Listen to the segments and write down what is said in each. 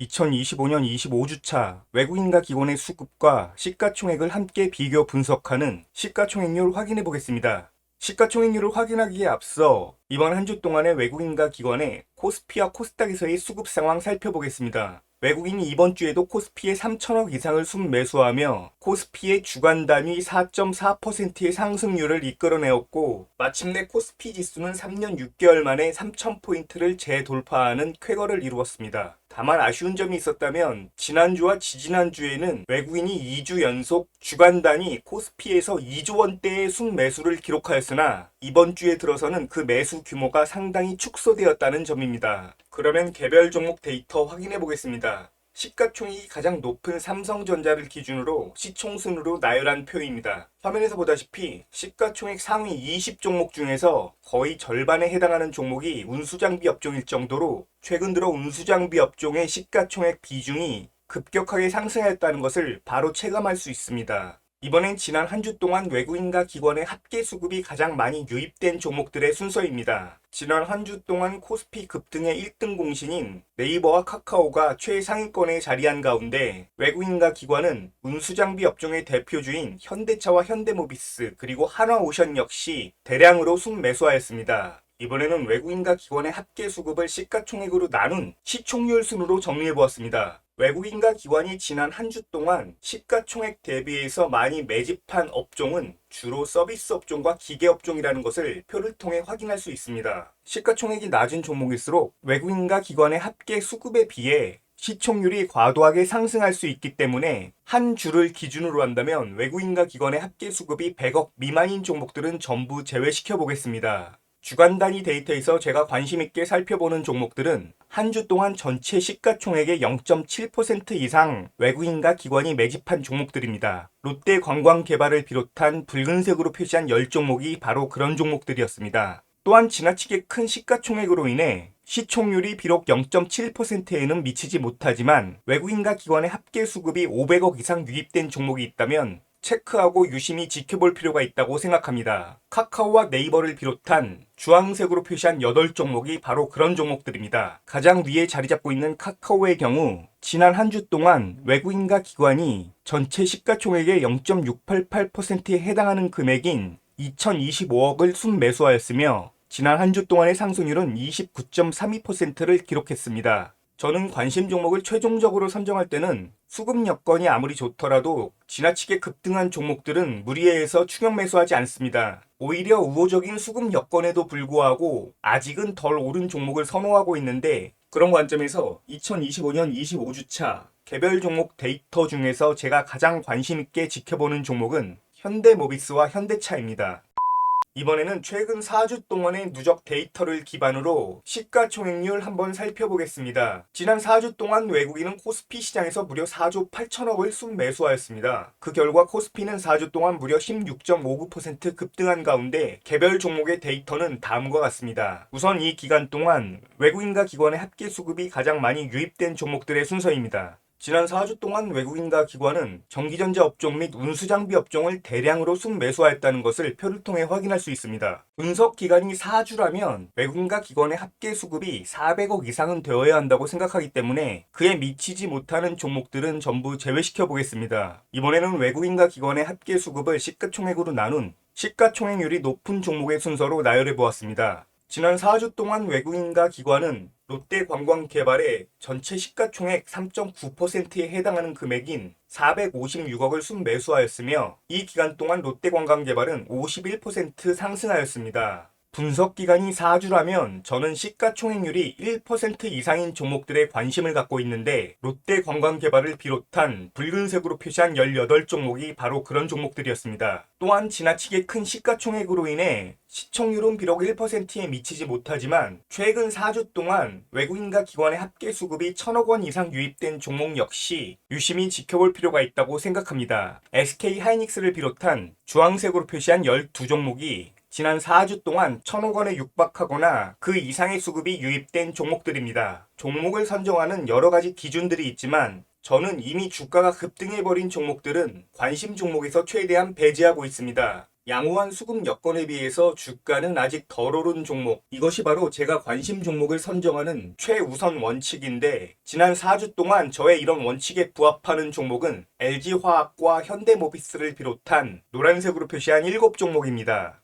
2025년 25주차 외국인과 기관의 수급과 시가총액을 함께 비교 분석하는 시가총액률 확인해 보겠습니다. 시가총액률을 확인하기에 앞서 이번 한 주 동안의 외국인과 기관의 코스피와 코스닥에서의 수급 상황 살펴보겠습니다. 외국인이 이번 주에도 코스피에 3천억 이상을 순매수하며 코스피의 주간 단위 4.4%의 상승률을 이끌어내었고, 마침내 코스피 지수는 3년 6개월 만에 3,000포인트를 재돌파하는 쾌거를 이루었습니다. 다만 아쉬운 점이 있었다면 지난주와 지지난주에는 외국인이 2주 연속 주간 단위 코스피에서 2조 원대의 순매수를 기록하였으나 이번 주에 들어서는 그 매수 규모가 상당히 축소되었다는 점입니다. 그러면 개별 종목 데이터 확인해 보겠습니다. 시가총액이 가장 높은 삼성전자를 기준으로 시총순으로 나열한 표입니다. 화면에서 보다시피 시가총액 상위 20 종목 중에서 거의 절반에 해당하는 종목이 운수장비 업종일 정도로 최근 들어 운수장비 업종의 시가총액 비중이 급격하게 상승하였다는 것을 바로 체감할 수 있습니다. 이번엔 지난 한 주 동안 외국인과 기관의 합계 수급이 가장 많이 유입된 종목들의 순서입니다. 지난 한 주 동안 코스피 급등의 1등 공신인 네이버와 카카오가 최상위권에 자리한 가운데 외국인과 기관은 운수장비 업종의 대표주인 현대차와 현대모비스 그리고 한화오션 역시 대량으로 순매수하였습니다. 이번에는 외국인과 기관의 합계 수급을 시가총액으로 나눈 시총률 순으로 정리해보았습니다. 외국인과 기관이 지난 한 주 동안 시가총액 대비해서 많이 매집한 업종은 주로 서비스 업종과 기계 업종이라는 것을 표를 통해 확인할 수 있습니다. 시가총액이 낮은 종목일수록 외국인과 기관의 합계 수급에 비해 시총률이 과도하게 상승할 수 있기 때문에 한 주를 기준으로 한다면 외국인과 기관의 합계 수급이 100억 미만인 종목들은 전부 제외시켜 보겠습니다. 주간 단위 데이터에서 제가 관심 있게 살펴보는 종목들은 한 주 동안 전체 시가총액의 0.7% 이상 외국인과 기관이 매집한 종목들입니다. 롯데관광개발을 비롯한 붉은색으로 표시한 10종목이 바로 그런 종목들이었습니다. 또한 지나치게 큰 시가총액으로 인해 시총률이 비록 0.7%에는 미치지 못하지만 외국인과 기관의 합계 수급이 500억 이상 유입된 종목이 있다면 체크하고 유심히 지켜볼 필요가 있다고 생각합니다. 카카오와 네이버를 비롯한 주황색으로 표시한 8종목이 바로 그런 종목들입니다. 가장 위에 자리 잡고 있는 카카오의 경우 지난 한 주 동안 외국인과 기관이 전체 시가총액의 0.688%에 해당하는 금액인 2025억을 순매수하였으며 지난 한 주 동안의 상승률은 29.32%를 기록했습니다. 저는 관심 종목을 최종적으로 선정할 때는 수급 여건이 아무리 좋더라도 지나치게 급등한 종목들은 무리해서 추격 매수하지 않습니다. 오히려 우호적인 수급 여건에도 불구하고 아직은 덜 오른 종목을 선호하고 있는데, 그런 관점에서 2025년 25주차 개별 종목 데이터 중에서 제가 가장 관심 있게 지켜보는 종목은 현대모비스와 현대차입니다. 이번에는 최근 4주 동안의 누적 데이터를 기반으로 시가총액률 한번 살펴보겠습니다. 지난 4주 동안 외국인은 코스피 시장에서 무려 4조 8천억을 순매수하였습니다. 그 결과 코스피는 4주 동안 무려 16.59% 급등한 가운데 개별 종목의 데이터는 다음과 같습니다. 우선 이 기간 동안 외국인과 기관의 합계 수급이 가장 많이 유입된 종목들의 순서입니다. 지난 4주 동안 외국인과 기관은 전기전자 업종 및 운수장비 업종을 대량으로 순매수하였다는 것을 표를 통해 확인할 수 있습니다. 분석 기간이 4주라면 외국인과 기관의 합계 수급이 400억 이상은 되어야 한다고 생각하기 때문에 그에 미치지 못하는 종목들은 전부 제외시켜 보겠습니다. 이번에는 외국인과 기관의 합계 수급을 시가총액으로 나눈 시가총액률이 높은 종목의 순서로 나열해 보았습니다. 지난 4주 동안 외국인과 기관은 롯데관광개발의 전체 시가총액 3.9%에 해당하는 금액인 456억을 순매수하였으며 이 기간 동안 롯데관광개발은 51% 상승하였습니다. 분석 기간이 4주라면 저는 시가총액률이 1% 이상인 종목들에 관심을 갖고 있는데, 롯데관광개발을 비롯한 붉은색으로 표시한 18종목이 바로 그런 종목들이었습니다. 또한 지나치게 큰 시가총액으로 인해 시총률은 비록 1%에 미치지 못하지만 최근 4주 동안 외국인과 기관의 합계 수급이 1,000억 원 이상 유입된 종목 역시 유심히 지켜볼 필요가 있다고 생각합니다. SK하이닉스를 비롯한 주황색으로 표시한 12종목이 지난 4주 동안 1,000억 원에 육박하거나 그 이상의 수급이 유입된 종목들입니다. 종목을 선정하는 여러 가지 기준들이 있지만 저는 이미 주가가 급등해버린 종목들은 관심 종목에서 최대한 배제하고 있습니다. 양호한 수급 여건에 비해서 주가는 아직 덜 오른 종목. 이것이 바로 제가 관심 종목을 선정하는 최우선 원칙인데, 지난 4주 동안 저의 이런 원칙에 부합하는 종목은 LG화학과 현대모비스를 비롯한 노란색으로 표시한 7종목입니다.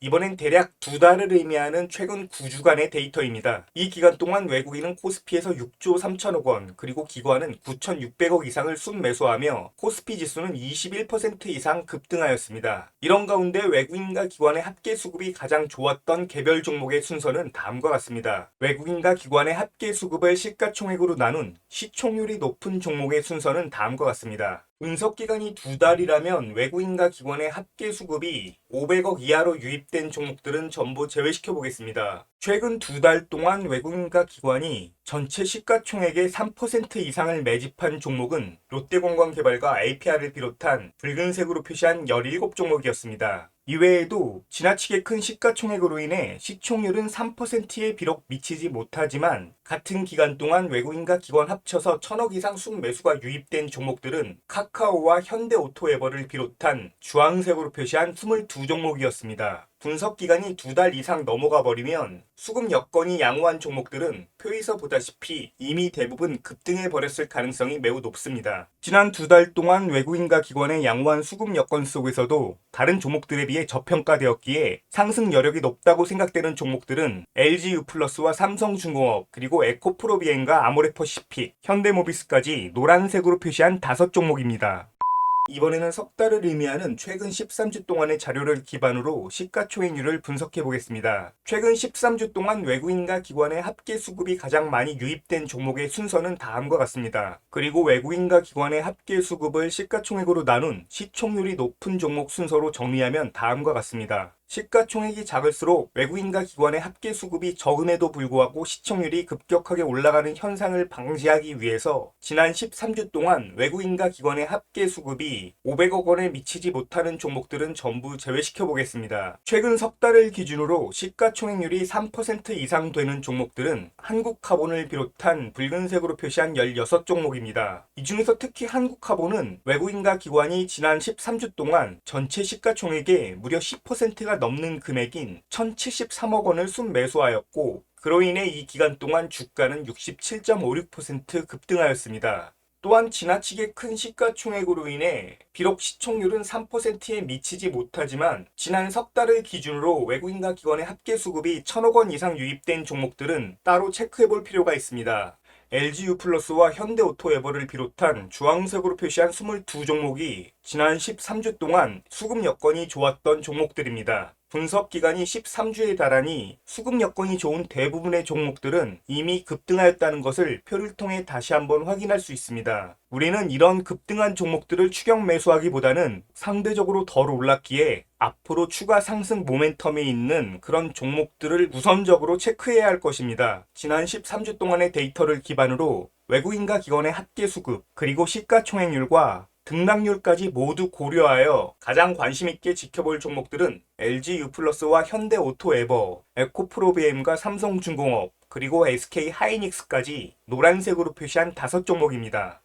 이번엔 대략 2달을 의미하는 최근 9주간의 데이터입니다. 이 기간 동안 외국인은 코스피에서 6조 3천억 원, 그리고 기관은 9,600억 이상을 순매수하며 코스피 지수는 21% 이상 급등하였습니다. 이런 가운데 외국인과 기관의 합계 수급이 가장 좋았던 개별 종목의 순서는 다음과 같습니다. 외국인과 기관의 합계 수급을 시가총액으로 나눈 시총률이 높은 종목의 순서는 다음과 같습니다. 분석 기간이 2달이라면 외국인과 기관의 합계 수급이 500억 이하로 유입된 종목들은 전부 제외시켜 보겠습니다. 최근 2달 동안 외국인과 기관이 전체 시가총액의 3% 이상을 매집한 종목은 롯데관광개발과 APR을 비롯한 붉은색으로 표시한 17종목이었습니다. 이외에도 지나치게 큰 시가총액으로 인해 시총률은 3%에 비록 미치지 못하지만 같은 기간 동안 외국인과 기관 합쳐서 1,000억 이상 순매수가 유입된 종목들은 카카오와 현대오토에버를 비롯한 주황색으로 표시한 22종목이었습니다. 분석 기간이 2달 이상 넘어가 버리면 수급 여건이 양호한 종목들은 표에서 보다시피 이미 대부분 급등해 버렸을 가능성이 매우 높습니다. 지난 2달 동안 외국인과 기관의 양호한 수급 여건 속에서도 다른 종목들에 비해 저평가되었기에 상승 여력이 높다고 생각되는 종목들은 LG유플러스와 삼성중공업, 그리고 에코프로비엔과 아모레퍼시픽, 현대모비스까지 노란색으로 표시한 5종목입니다. 이번에는 석 달을 의미하는 최근 13주 동안의 자료를 기반으로 시가총액률을 분석해 보겠습니다. 최근 13주 동안 외국인과 기관의 합계 수급이 가장 많이 유입된 종목의 순서는 다음과 같습니다. 그리고 외국인과 기관의 합계 수급을 시가총액으로 나눈 시총률이 높은 종목 순서로 정리하면 다음과 같습니다. 시가총액이 작을수록 외국인과 기관의 합계 수급이 적음에도 불구하고 시총률이 급격하게 올라가는 현상을 방지하기 위해서 지난 13주 동안 외국인과 기관의 합계 수급이 500억 원에 미치지 못하는 종목들은 전부 제외시켜 보겠습니다. 최근 석 달을 기준으로 시가총액률이 3% 이상 되는 종목들은 한국카본을 비롯한 붉은색으로 표시한 16종목입니다. 이 중에서 특히 한국카본은 외국인과 기관이 지난 13주 동안 전체 시가총액의 무려 10%가 넘는 금액인 1,073억 원을 순매수하였고, 그로 인해 이 기간 동안 주가는 67.56% 급등하였습니다. 또한 지나치게 큰 시가총액으로 인해 비록 시총률은 3%에 미치지 못하지만 지난 석 달을 기준으로 외국인과 기관의 합계 수급이 1,000억 원 이상 유입된 종목들은 따로 체크해 볼 필요가 있습니다. LG유플러스와 현대오토에버를 비롯한 주황색으로 표시한 22종목이 지난 13주 동안 수급 여건이 좋았던 종목들입니다. 분석 기간이 13주에 달하니 수급 여건이 좋은 대부분의 종목들은 이미 급등하였다는 것을 표를 통해 다시 한번 확인할 수 있습니다. 우리는 이런 급등한 종목들을 추격 매수하기보다는 상대적으로 덜 올랐기에 앞으로 추가 상승 모멘텀이 있는 그런 종목들을 우선적으로 체크해야 할 것입니다. 지난 13주 동안의 데이터를 기반으로 외국인과 기관의 합계 수급, 그리고 시가총액률과 등락률까지 모두 고려하여 가장 관심있게 지켜볼 종목들은 LG유플러스와 현대오토에버, 에코프로비엠과 삼성중공업, 그리고 SK하이닉스까지 노란색으로 표시한 5종목입니다.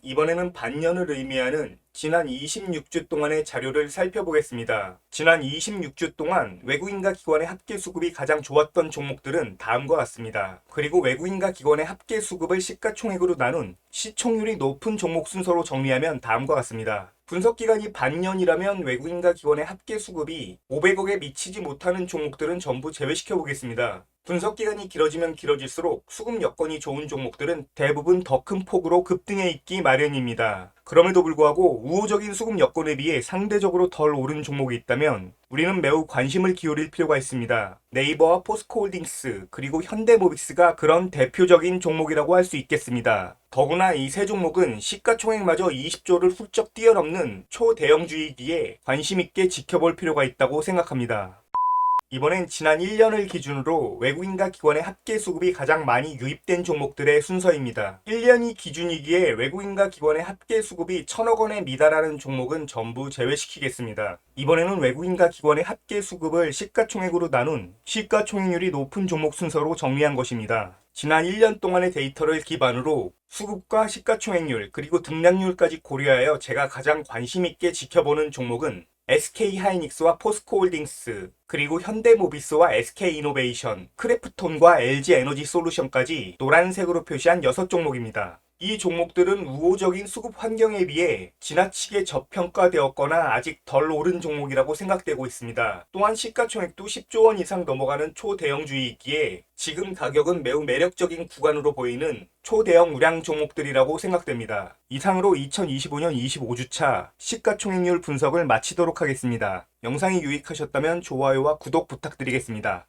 이번에는 반년을 의미하는 지난 26주 동안의 자료를 살펴보겠습니다. 지난 26주 동안 외국인과 기관의 합계 수급이 가장 좋았던 종목들은 다음과 같습니다. 그리고 외국인과 기관의 합계 수급을 시가총액으로 나눈 시총률이 높은 종목 순서로 정리하면 다음과 같습니다. 분석 기간이 반년이라면 외국인과 기관의 합계 수급이 500억에 미치지 못하는 종목들은 전부 제외시켜 보겠습니다. 분석 기간이 길어지면 길어질수록 수급 여건이 좋은 종목들은 대부분 더 큰 폭으로 급등해 있기 마련입니다. 그럼에도 불구하고 우호적인 수급 여건에 비해 상대적으로 덜 오른 종목이 있다면 우리는 매우 관심을 기울일 필요가 있습니다. 네이버와 포스코홀딩스, 그리고 현대모비스가 그런 대표적인 종목이라고 할 수 있겠습니다. 더구나 이 세 종목은 시가총액마저 20조를 훌쩍 뛰어넘는 초대형주이기에 관심있게 지켜볼 필요가 있다고 생각합니다. 이번엔 지난 1년을 기준으로 외국인과 기관의 합계 수급이 가장 많이 유입된 종목들의 순서입니다. 1년이 기준이기에 외국인과 기관의 합계 수급이 1,000억 원에 미달하는 종목은 전부 제외시키겠습니다. 이번에는 외국인과 기관의 합계 수급을 시가총액으로 나눈 시가총액률이 높은 종목 순서로 정리한 것입니다. 지난 1년 동안의 데이터를 기반으로 수급과 시가총액률, 그리고 등락률까지 고려하여 제가 가장 관심있게 지켜보는 종목은 SK하이닉스와 포스코홀딩스, 그리고 현대모비스와 SK이노베이션, 크래프톤과 LG에너지솔루션까지 노란색으로 표시한 6종목입니다. 이 종목들은 우호적인 수급 환경에 비해 지나치게 저평가되었거나 아직 덜 오른 종목이라고 생각되고 있습니다. 또한 시가총액도 10조 원 이상 넘어가는 초대형주이기에 지금 가격은 매우 매력적인 구간으로 보이는 초대형 우량 종목들이라고 생각됩니다. 이상으로 2025년 25주차 시가총액률 분석을 마치도록 하겠습니다. 영상이 유익하셨다면 좋아요와 구독 부탁드리겠습니다.